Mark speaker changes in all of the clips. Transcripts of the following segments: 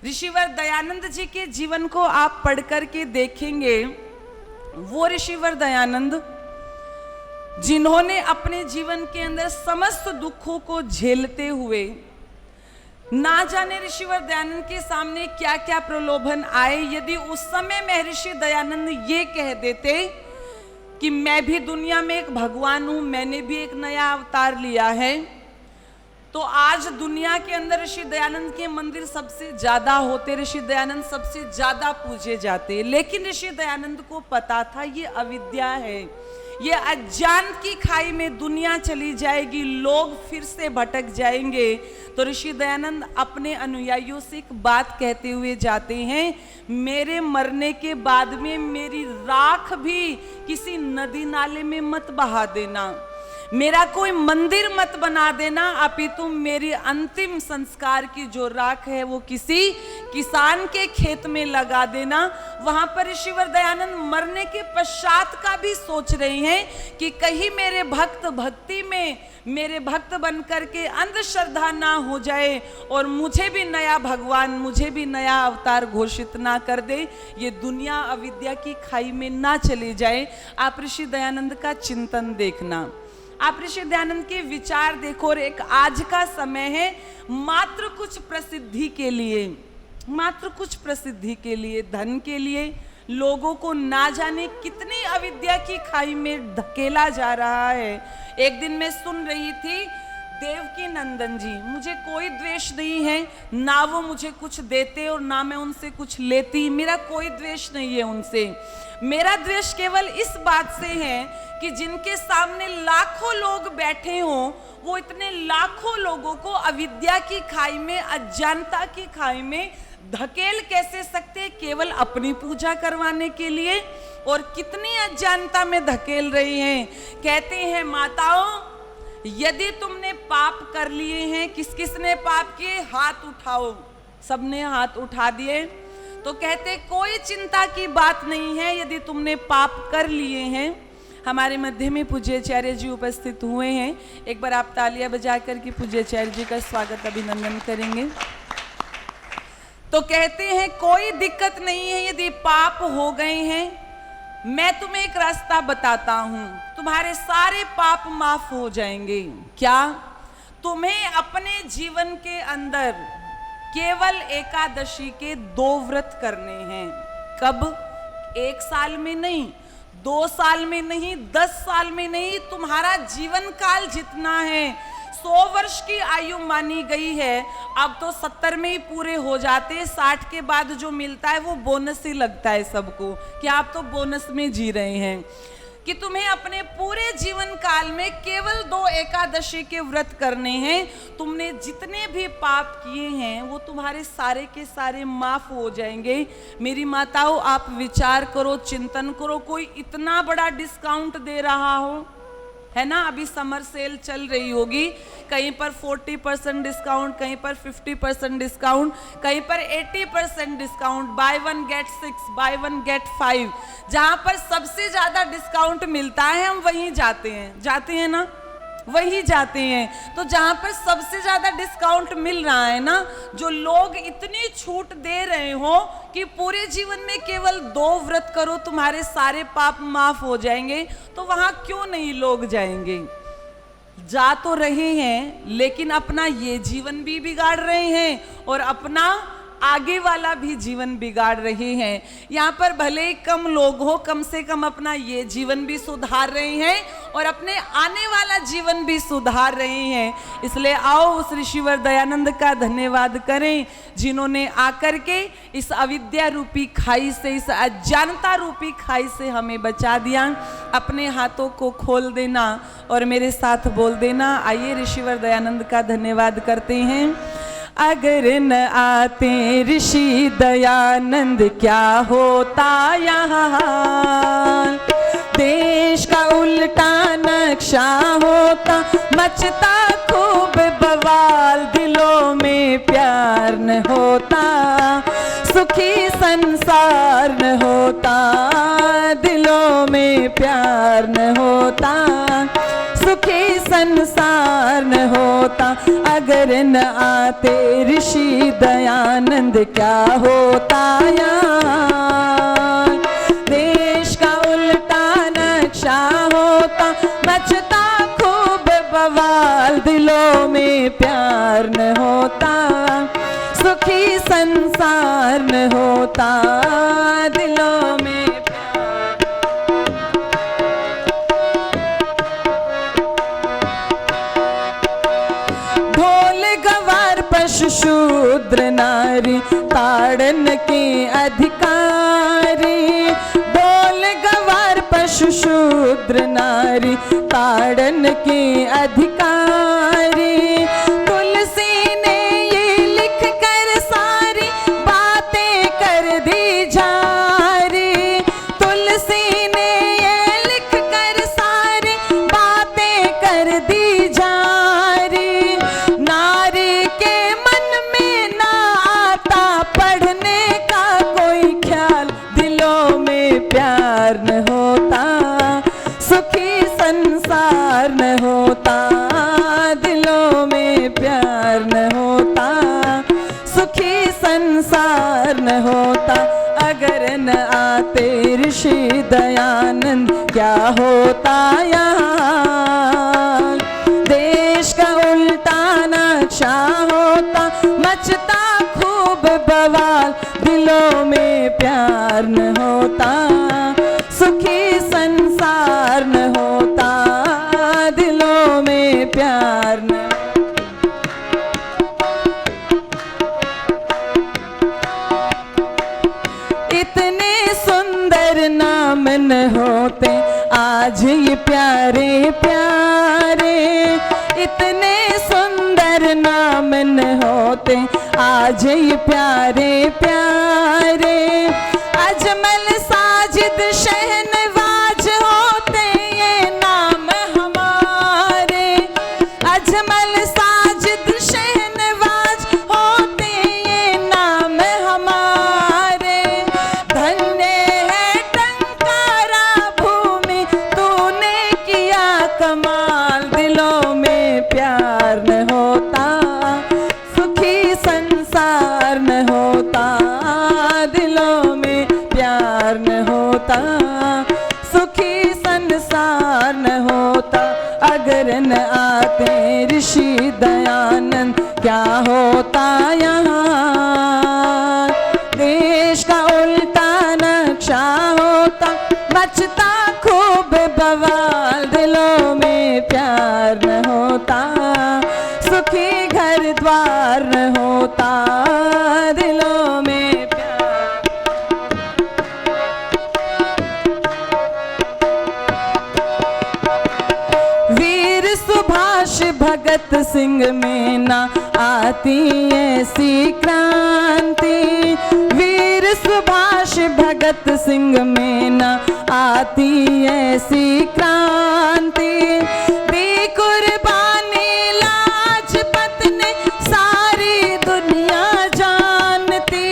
Speaker 1: ऋषिवर दयानंद जी के जीवन को आप पढ़ करके देखेंगे, वो ऋषिवर दयानंद जिन्होंने अपने जीवन के अंदर समस्त दुखों को झेलते हुए, ना जाने ऋषिवर दयानंद के सामने क्या क्या प्रलोभन आए। यदि उस समय महर्षि दयानंद ये कह देते कि मैं भी दुनिया में एक भगवान हूं, मैंने भी एक नया अवतार लिया है, तो आज दुनिया के अंदर ऋषि दयानंद के मंदिर सबसे ज्यादा होते, ऋषि दयानंद सबसे ज्यादा पूजे जाते। लेकिन ऋषि दयानंद को पता था ये अविद्या है, ये अज्ञान की खाई में दुनिया चली जाएगी, लोग फिर से भटक जाएंगे। तो ऋषि दयानंद अपने अनुयायियों से एक बात कहते हुए जाते हैं, मेरे मरने के बाद में मेरी राख भी किसी नदी नाले में मत बहा देना, मेरा कोई मंदिर मत बना देना, अपितु मेरी अंतिम संस्कार की जो राख है वो किसी किसान के खेत में लगा देना। वहां पर ऋषिवर दयानंद मरने के पश्चात का भी सोच रहे हैं कि कहीं मेरे भक्त भक्ति में मेरे भक्त बन करके अंधश्रद्धा ना हो जाए और मुझे भी नया भगवान, मुझे भी नया अवतार घोषित ना कर दे, ये दुनिया अविद्या की खाई में ना चली जाए। आप ऋषि दयानंद का चिंतन देखना, आप ऋषि दयानंद के विचार देखो। और एक आज का समय है मात्र कुछ प्रसिद्धि के लिए, मात्र कुछ प्रसिद्धि के लिए, धन के लिए लोगों को ना जाने कितनी अविद्या की खाई में धकेला जा रहा है। एक दिन मैं सुन रही थी, देवकी नंदन जी, मुझे कोई द्वेष नहीं है, ना वो मुझे कुछ देते और ना मैं उनसे कुछ लेती, मेरा कोई द्वेष नहीं है उनसे। मेरा द्वेष केवल इस बात से है कि जिनके सामने लाखों लोग बैठे हों, वो इतने लाखों लोगों को अविद्या की खाई में, अज्ञानता की खाई में धकेल कैसे सकते, केवल अपनी पूजा करवाने के लिए। और कितनी अज्ञानता में धकेल रही हैं। कहते हैं माताओं, यदि तुमने पाप कर लिए हैं, किस किसने पाप किए, हाथ उठाओ। सबने हाथ उठा दिए। तो कहते कोई चिंता की बात नहीं है यदि तुमने पाप कर लिए हैं। हमारे मध्य में पूज्याचार्य जी उपस्थित हुए हैं, एक बार आप तालियां बजा करके पूज्याचार्य जी का स्वागत अभिनंदन करेंगे। तो कहते हैं कोई दिक्कत नहीं है यदि पाप हो गए हैं, मैं तुम्हें एक रास्ता बताता हूं, तुम्हारे सारे पाप माफ हो जाएंगे। क्या? तुम्हें अपने जीवन के अंदर केवल एकादशी के 2 व्रत करने हैं। कब? 1 साल में नहीं, 2 साल में नहीं, 10 साल में नहीं, तुम्हारा जीवन काल जितना है, 100 वर्ष की आयु मानी गई है, अब तो 70 में ही पूरे हो जाते हैं। 60 के बाद जो मिलता है वो बोनस ही लगता है सबको, कि आप तो बोनस में जी रहे हैं। कि तुम्हें अपने पूरे जीवन काल में केवल 2 एकादशी के व्रत करने हैं। तुमने जितने भी पाप किए हैं वो तुम्हारे सारे के सारे माफ हो जाएंगे। मेरी माताओं, आप विचार करो, चिंतन करो, कोई इतना बड़ा डिस्काउंट दे रहा हो, है ना। अभी समर सेल चल रही होगी, कहीं पर 40% डिस्काउंट, कहीं पर 50% डिस्काउंट, कहीं पर 80% discount, buy 1 get 6, buy 1 get 5। जहां पर सबसे ज्यादा डिस्काउंट मिलता है हम वहीं जाते हैं ना, वही जाते हैं। तो जहां पर सबसे ज्यादा डिस्काउंट मिल रहा है ना, जो लोग इतनी छूट दे रहे हो कि पूरे जीवन में केवल 2 व्रत करो, तुम्हारे सारे पाप माफ हो जाएंगे, तो वहां क्यों नहीं लोग जाएंगे? जा तो रहे हैं, लेकिन अपना ये जीवन भी बिगाड़ रहे हैं और अपना आगे वाला भी जीवन बिगाड़ रहे हैं। यहाँ पर भले ही कम लोग हो, कम से कम अपना ये जीवन भी सुधार रहे हैं और अपने आने वाला जीवन भी सुधार रहे हैं। इसलिए आओ उस ऋषिवर दयानंद का धन्यवाद करें, जिन्होंने आकर के इस अविद्या रूपी खाई से, इस अज्ञानता रूपी खाई से हमें बचा दिया। अपने हाथों को खोल देना और मेरे साथ बोल देना, आइए ऋषिवर दयानंद का धन्यवाद करते हैं। अगर न आते ऋषि दयानंद क्या होता यहाँ, देश का उल्टा नक्शा होता, मचता खूब बवाल, दिलों में प्यार न होता, सुखी संसार न होता, दिलों में प्यार न होता, सुखी संसार न होता अगर न आते ऋषि दयानंद, क्या होता यार। देश का उल्टा नक्शा होता, मचता खूब बवाल, दिलों में प्यार न होता, सुखी संसार न होता, दिलों में प्यार। ढोल गवार पशु शूद्र नारी, ताड़न के अधिकारी। ढोल गवार पशु शूद्र नारी, ताड़न के अधिकारी। तुलसी ने ये लिख कर सारी बातें कर दी जारी। तुलसी ने ये लिख कर सारी बातें कर दी जारी। नारी के मन में ना आता पढ़ने का कोई ख्याल, दिलों में प्यार न होता, सुखी संसार न होता, दिलों में प्यार न होता, सुखी संसार न होता अगर न आते ऋषि दयानंद, क्या होता यहाँ। देश का उल्टा नक्शा होता, मचता खूब बवाल, दिलों में प्यार न होता, सुखी संसार न होता, दिलों में प्यार न। इतने सुंदर नाम न होते आज ये प्यारे प्यारे। इतने सुंदर नाम न होते आज ये प्यारे प्यारे। अजमल साजिद शहनवाज होते ये नाम हमारे। अजमल साजिद शहनवाज होते ये नाम हमारे। धन्य है टंकारा भूमि, तूने किया कमाल, दिलों में प्यार न होता, सुखी संसार न होता, दिलों में प्यार न होता, सुखी संसार न होता अगर न आते ऋषि दयानंद, क्या होता यहाँ। देश का उल्टा नक्शा होता, मचता खूब बवाल, दिलों में प्यार न होता, सुखी घर द्वार न होता, दिलों में प्यार। वीर सुभाष भगत सिंह में ना आती ऐसी क्रांति। वीर सुभाष भगत सिंह में ना आती ऐसी क्रांति। दी कुर्बानी लाजपत ने सारी दुनिया जानती।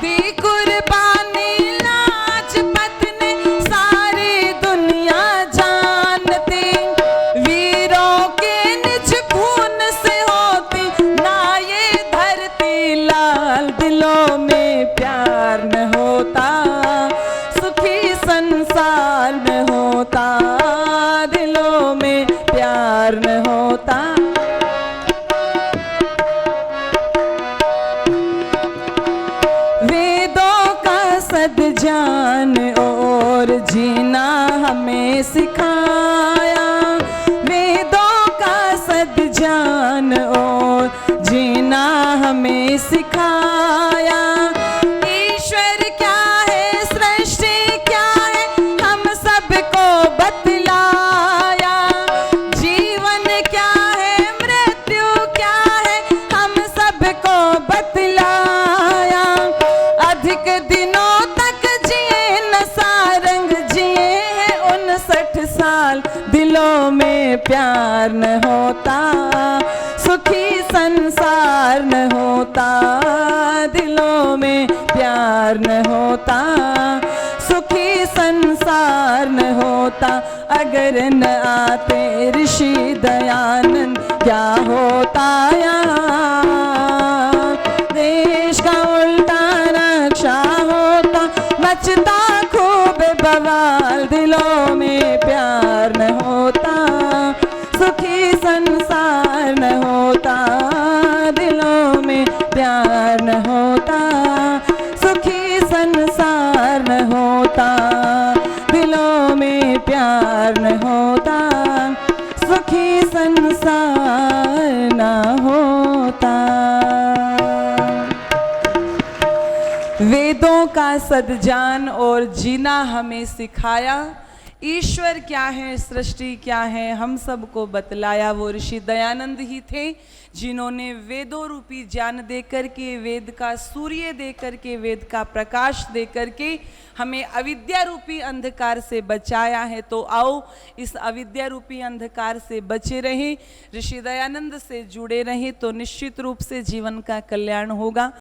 Speaker 1: दी कुर्बानी लाजपत ने सारी दुनिया जानती। वीरों के निज खून से होती ना ये धरती लाल, दिलों में प्यार न होता, सुखी संसार न होता, दिलों में प्यार न होता। वेदों का सद जान और जीना हमें सिखाया। वेदों का सद जान और जीना हमें सिखाया। ईश्वर क्या है, सृष्टि क्या है, हम सबको बतलाया। जीवन क्या है, मृत्यु क्या है, हम सबको बतलाया। अधिक दिनों तक जिए न सारंग, जिए हैं 59 साल, दिलों में प्यार न होता, सुखी संसार न होता, दिलों में प्यार न होता, सुखी संसार न होता अगर न आते ऋषि दयानंद क्या होता यहाँ। देश का उल्टा नक्शा होता, मचता खूब बवाल, दिलों में प्यार न होता, सुखी संसार न होता, दिलों में प्यार न होता, सुखी संसार न होता, दिलों में प्यार न होता, सुखी संसार न होता। वेदों का सद्जान और जीना हमें सिखाया, ईश्वर क्या है, सृष्टि क्या है, हम सबको बतलाया। वो ऋषि दयानंद ही थे जिन्होंने वेदों रूपी ज्ञान दे करके, वेद का सूर्य दे करके, वेद का प्रकाश दे करके हमें अविद्या रूपी अंधकार से बचाया है। तो आओ इस अविद्या रूपी अंधकार से बचे रहें, ऋषि दयानंद से जुड़े रहें, तो निश्चित रूप से जीवन का कल्याण होगा।